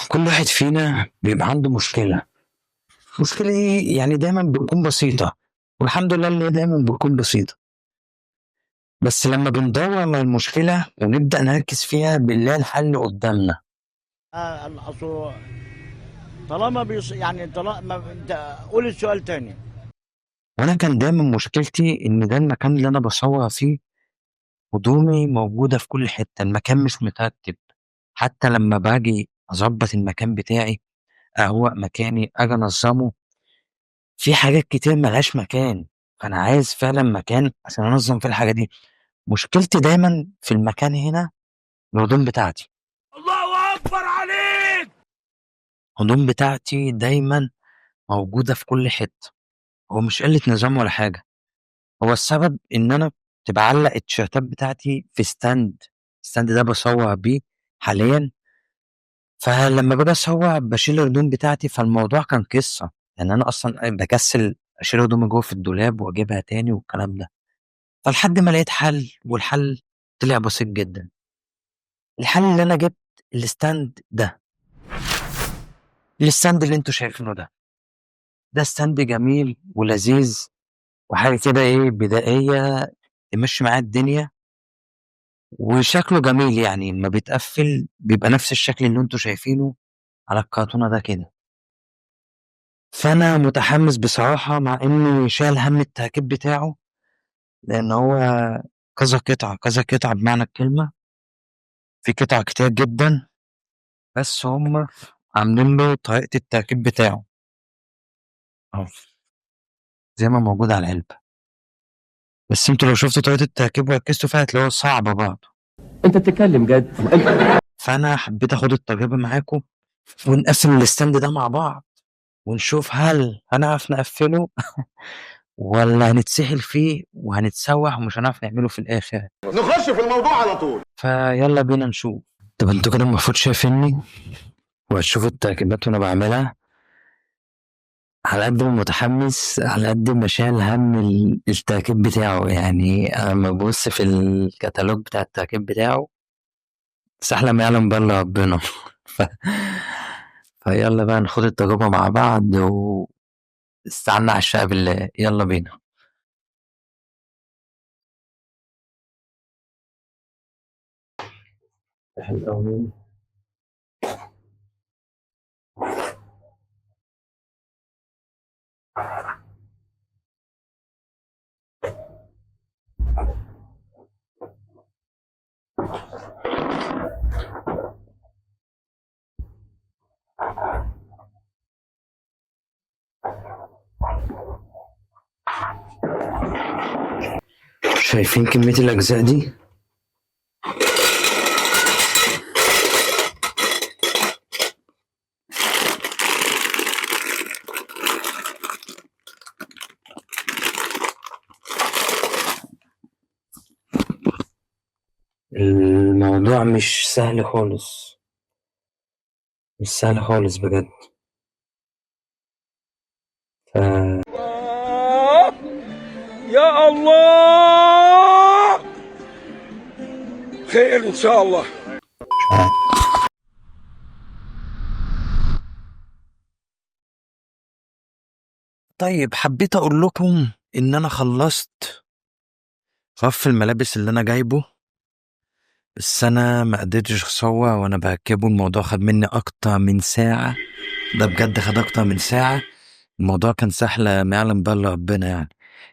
كل واحد فينا بيبقى عنده مشكلة. المشكلة دي يعني دايما بتكون بسيطة، والحمد لله اللي هي دايما بتكون بسيطة. بس لما بندور على المشكلة ونبدأ نركز فيها بنلاقي الحل قدامنا. اصل طالما يعني طالما انت قول السؤال تاني. وأنا كان دايما مشكلتي إن ده المكان اللي أنا بصور فيه هدومي موجودة في كل حتة، المكان مش مترتب. حتى لما باجي أظبط المكان بتاعي، أهوأ مكاني، أجي أنظمه، في حاجات كتير ملهاش مكان. فأنا عايز فعلا مكان عشان أنظم فيه الحاجة دي. مشكلتي دايما في المكان هنا الهدوم بتاعتي. الله اكبر عليك. الهدوم بتاعتي دايما موجودة في كل حتة. هو مش قلة نظام ولا حاجة، هو السبب إن أنا كنت بعلق التيشيرتات بتاعتي في الستاند ده بصور بيه حاليا. فلما باجي أصور بشيل الهدوم بتاعتي، فالموضوع كان قصة، لأن أنا أصلا بكسل أشيل هدومي جوه في الدولاب وأجيبها تاني والكلام ده. فلحد ما لقيت حل، والحل طلع بسيط جدا. الحل اللي أنا جبت الستاند ده، الستاند اللي انتوا شايفينه ده ستاند جميل ولذيذ، وحاجة كده ايه بدائية تمشي معاه الدنيا، وشكله جميل، يعني ما بيتقفل بيبقى نفس الشكل اللي انتوا شايفينه على الكرتونة ده كده. فأنا متحمس بصراحة، مع إني شايل هم التركيب بتاعه، لأن هو كذا قطعة كذا قطعة بمعنى الكلمة، في قطع كتير جدا، بس هم عاملين له طريقة التركيب بتاعه أهو زي ما موجود على العلبة. بس انتوا لو شفتوا طريقة التركيب وركزتوا فيها هتلاقوها صعبة برضه. انت بتتكلم جد؟ فأنا حبيت آخد التجربة معاكم، ونقفل الستاند ده مع بعض، ونشوف هل هنعرف نقفله ولا هنتسحل فيه وهنتسوح ومش هنعرف نعمله في الآخر. نخش في الموضوع على طول. فيلا بينا نشوف. طب انتوا كده المفروض شايفيني وهتشوفوا التركيبات وانا بعملها. على قد ما متحمس على قد ما شايل هم التركيب بتاعه، يعني انا لما ببص في الكتالوج بتاع التركيب بتاعه سهلة ما يعلم بالله ربنا. ف... فيلا بقى ناخد التجربة مع بعض، واستعنا على الشقة بالله، يلا بينا. حلو. شايفين كمية الأجزاء دي؟ الموضوع مش سهل خالص، مش سهل خالص بجد. ف... يا الله، خير ان شاء الله. طيب حبيت أقول لكم إن أنا خلصت رف الملابس اللي أنا جايبه، بس أنا ما قدرتش أصور وأنا بركبه. الموضوع خد مني أكتر من ساعة، ده بجد خد أكتر من ساعة. الموضوع كان سهل ما يعلم بالله ربنا يعني،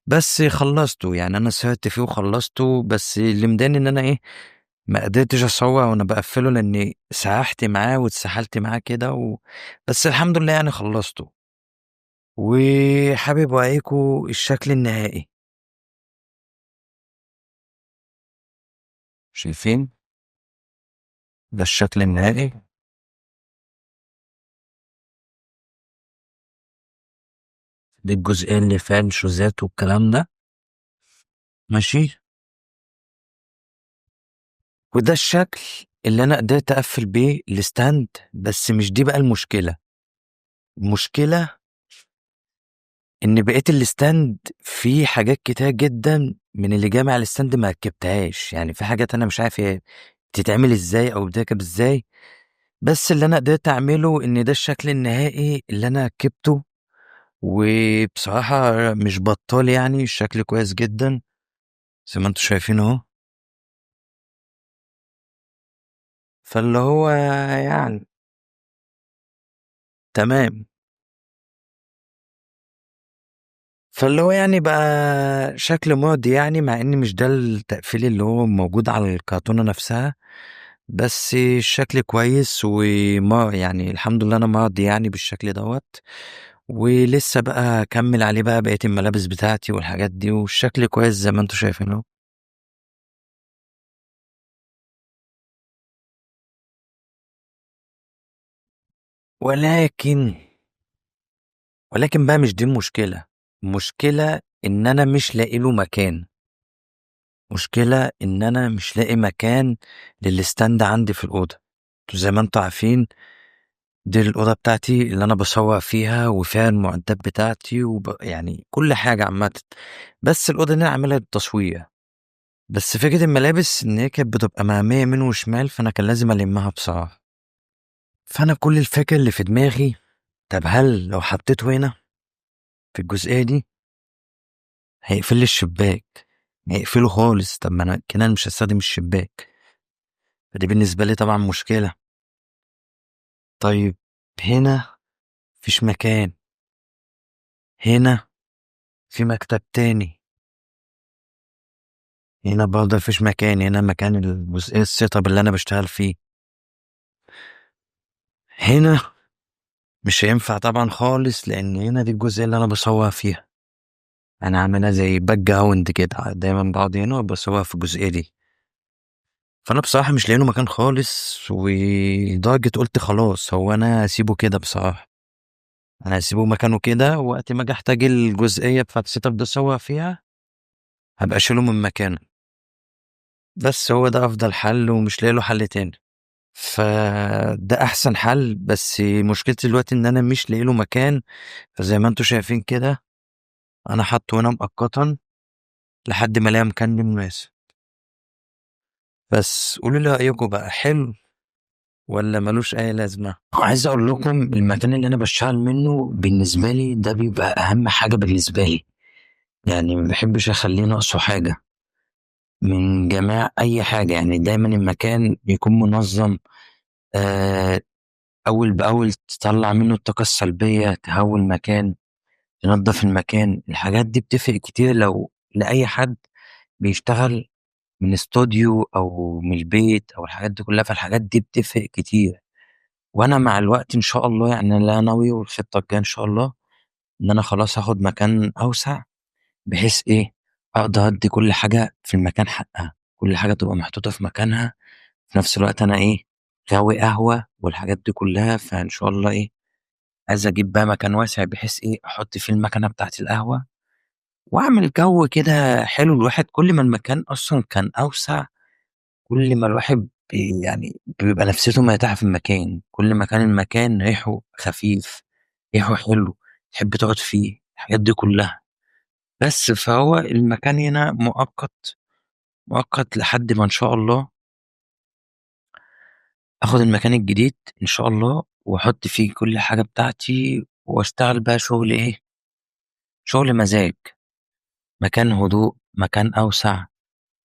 بس خلصته. يعني أنا سهرت فيه وخلصته، بس اللي مضايقني إن أنا إيه، ما قدرتش أصور وأنا بقفله، لأني سرحت معاه واتسحلت معاه كده بس الحمد لله يعني خلصته. وحابب أوريكم الشكل النهائي. شايفين ده الشكل النهائي؟ دي الجزئية اللي فيها الشوزات والكلام ده، ماشي. وده الشكل اللي أنا قدرت أقفل بيه الستاند. بس مش دي بقى المشكلة. المشكلة إن بقيت الستاند فيه حاجات كتير جدا من اللي جامع الستاند ما ركبتهاش. يعني في حاجات أنا مش عارف هي بتتعمل إزاي أو بتركب إزاي، بس اللي أنا قدرت أعمله إن ده الشكل النهائي اللي أنا ركّبته، وبصراحة مش بطّال يعني، الشكل كويس جدًا زي ما أنتم شايفين أهو. فاللي هو يعني تمام. فاللي هو يعني بقى شكل مُرضي يعني، مع إن مش ده التقفيل اللي هو موجود على الكرتونة نفسها، بس الشكل كويس يعني الحمد لله أنا مرضي يعني بالشكل دوّة، ولسه بقى هاكمّل عليه بقى بقية الملابس بتاعتي والحاجات دي، والشكل كويس زي ما أنتم شايفين أهو. ولكن بقى مش دي المشكلة، المشكلة إن أنا مش لاقي له مكان، مشكلة إن أنا مش لاقي مكان للstand عندي في الأوضة. أنتم زي ما أنتم عارفين دي الأوضة بتاعتي اللي أنا باصوّر فيها وفيها المعدات بتاعتي يعني كل حاجة عامةً، بس الأوضة دي أنا عاملها للتصوير، بس فكرة الملابس إن هي كانت بتبقى مرمية يمين وشمال، فأنا كان لازم ألمّها بصراحة. فأنا كل الفكرة اللي في دماغي، طب هل لو حطيته هنا في الجزئية دي هيقفل لي الشباك، هيقفله خالص، طب ما أنا كده مش هاستخدم الشباك، فدي بالنسبة لي طبعًا مشكلة. طيب هنا ما فيش مكان، هنا في مكتب تاني، هنا برضه ما فيش مكان، هنا مكان الجزئية الsetup اللي أنا باشتغل فيه، هنا مش هينفع طبعًا خالص لإن هنا دي الجزئية اللي أنا باصوّر فيها، أنا عاملها زي background كده، دايمًا باقعد هنا وباصوّر في الجزئية دي. فأنا بصراحة مش لاقي له مكان خالص، ولدرجة قُلت خلاص هو أنا هاسيبه كده بصراحة، أنا هاسيبه مكانه كده، وقت ما آجي أحتاج الجزئية بتاعة الsetup دي أصوّر فيها، هابقى أشيله من مكانه، بس هو ده أفضل حل ومش لاقي له حل تاني. فده أحسن حل، بس مشكلتي دلوقتي إن أنا مش لاقي له مكان، فزي ما أنتم شايفين كده أنا حاطّه هنا مؤقتًا لحد ما ألاقي مكان ليه مناسب. بس قولوا لي رأيكم بقى حلو والّا ما لوش أي لازمة؟ عايز أقول لكم المكان اللي أنا باشتغل منه بالنسبة لي ده بيبقى أهم حاجة بالنسبة لي، يعني ما باحبش أخلّيه ناقصه حاجة من جميع أي حاجة، يعني دايمًا المكان يكون منظم، آآ أول بأول تطلّع منه الطاقة السلبية، تهوّي المكان، تنضّف المكان، الحاجات دي بتفرق كتير لو لأي حد بيشتغل من استوديو أو من البيت أو الحاجات دي كلّها، فالحاجات دي بتفرق كتير. وأنا مع الوقت إن شاء الله يعني اللي أنا ناويه والخطة الجاية إن شاء الله، إن أنا خلاص هاخد مكان أوسع، بحيث إيه، أقدر أدّي كل حاجة في المكان حقّها، كل حاجة تبقى محطوطة في مكانها، في نفس الوقت أنا إيه، غاوي قهوة والحاجات دي كلّها، فإن شاء الله إيه، عايز أجيب بقى مكان واسع بحيث إيه، أحط فيه المكنة بتاعة القهوة، وأعمل جو كده حلو. الواحد كل ما المكان أصلًا كان أوسع، كل ما الواحد يعني بيبقى نفسيته مرتاحة في المكان، كل ما كان المكان ريحه خفيف، ريحه حلو، تحب تقعد فيه، الحاجات دي كلّها. بس فهو المكان هنا مؤقت، مؤقت لحد ما إن شاء الله آخد المكان الجديد إن شاء الله، وأحط فيه كل حاجة بتاعتي، وأشتغل بقى شغل إيه، شغل مزاج، مكان هدوء، مكان أوسع،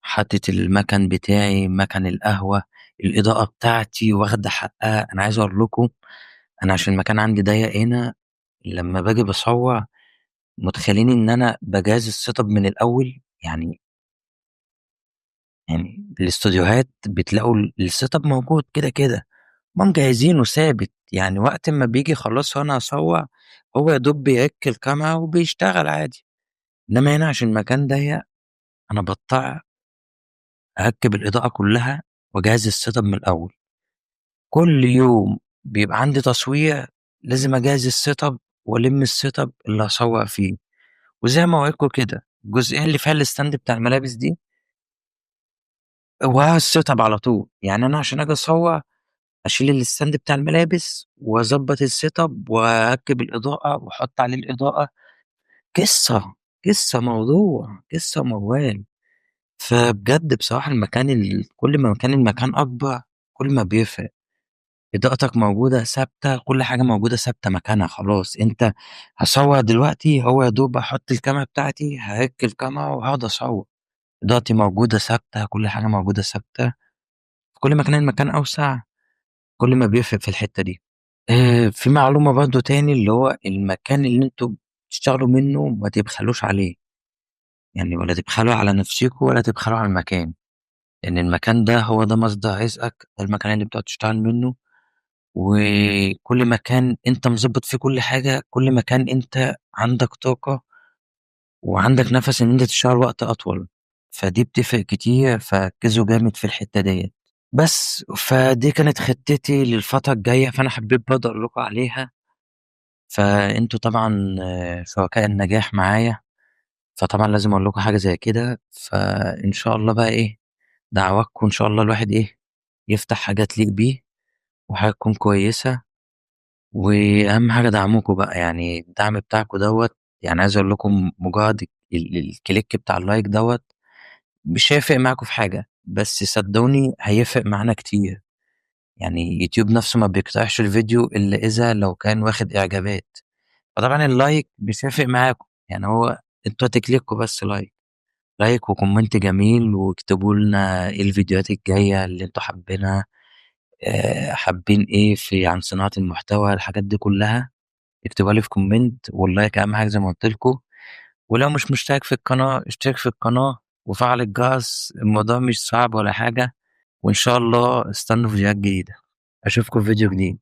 حاطط المَكَن بتاعي، مَكَن القهوة، الإضاءة بتاعتي واخدة حقّها. أنا عايز أقول لكم أنا عشان المكان عندي ضيّق هنا، لمّا باجي باصوّر متخيلين إن أنا باجهّز الsetup من الأول، يعني الاستوديوهات بتلاقوا الsetup موجود كده، هُم مجهّزينه ثابت، يعني وقت أمّا بييجي خلاص وأنا هاصوّر، هو يا دوب بيرِك الكاميرا وبيشتغل عادي. إنّما هنا عشان المكان ضيّق، أنا باضطر أركّب الإضاءة كلّها وأجهّز الsetup من الأول. كل يوم بيبقى عندي تصوير لازم أجهّز الsetup وألِم الsetup اللي هاصوّر فيه. وزي ما باقول لكم كده، الجزئية اللي فيها الstand بتاع الملابس دي وراها الsetup على طول، يعني أنا عشان آجي أصوّر أشيل الstand بتاع الملابس وأضبّط الsetup وأركّب الإضاءة وأحُط عليه الإضاءة، قصة موضوع، قصة موال. فبجد بصراحة المكان كل ما كان المكان أكبر كل ما بيفرق. إضاءتك موجودة ثابتة، كل حاجة موجودة ثابتة مكانها خلاص. أنت هاصوّر دلوقتي، هو يا دوب هاحط الكاميرا بتاعتي، هاركّب الكاميرا وهاقعد أصوّر، إضاءتي موجودة ثابتة، كل حاجة موجودة ثابتة. كل ما كان المكان أوسع، كل ما بيفرق في الحتّة دي. في معلومة برضه تاني، اللي هو المكان اللي أنتم بتشتغلوا منّه ما تبخلوش عليه، يعني ولا تبخلوا على نفسيكم ولا تبخلوا على المكان، لإن المكان ده هو ده مصدر رزقك، ده المكان اللي بتقعد تشتغل منّه. وكل مكان أنت مضبّط فيه كل حاجة، كل مكان أنت عندك طاقة وعندك نَفَس إن أنت تشتغل وقت أطول، فدي بتفرق كتير، فركّزوا جامد في الحتّة ديّة. بس، فدي كانت خطتي للفترة الجاية، فأنا حبّيت برضه أقول لكم عليها. فأنتم طبعًا شركاء النجاح معايا، فطبعًا لازم أقول لكم حاجة زي كده. فإن شاء الله بقى إيه، دعواتكم إن شاء الله الواحد إيه، يفتح حاجة تليق بيه وحاجة تكون كويسة. وأهم حاجة دعمكم بقى، يعني الدعم بتاعكم دوّة، يعني عايز أقول لكم مجرد الكليك بتاع اللايك دوّة مش هيفرق معاكم في حاجة، بس صدقوني هيفرق معانا كتير. يعني يوتيوب نفسه ما بيقترحش الفيديو إلا إذا لو كان واخد إعجابات، فطبعًا اللايك مش هيفرق معاكم، يعني هو أنتم هتكليكوا بس لايك وكومنت جميل، واكتبوا لنا إيه الفيديوهات الجاية اللي أنتم حابينها، حابين إيه عن صناعة المحتوى، الحاجات دي كلها اكتبوها لي في كومنت، واللايك أهم حاجة زي ما قُلت لكم. ولو مش مشترك في القناة اشترك في القناة وفعل الجرس، الموضوع مش صعب ولا حاجة. وإن شاء الله استنوا فيديوهات جديدة، أشوفكم في فيديو جديد.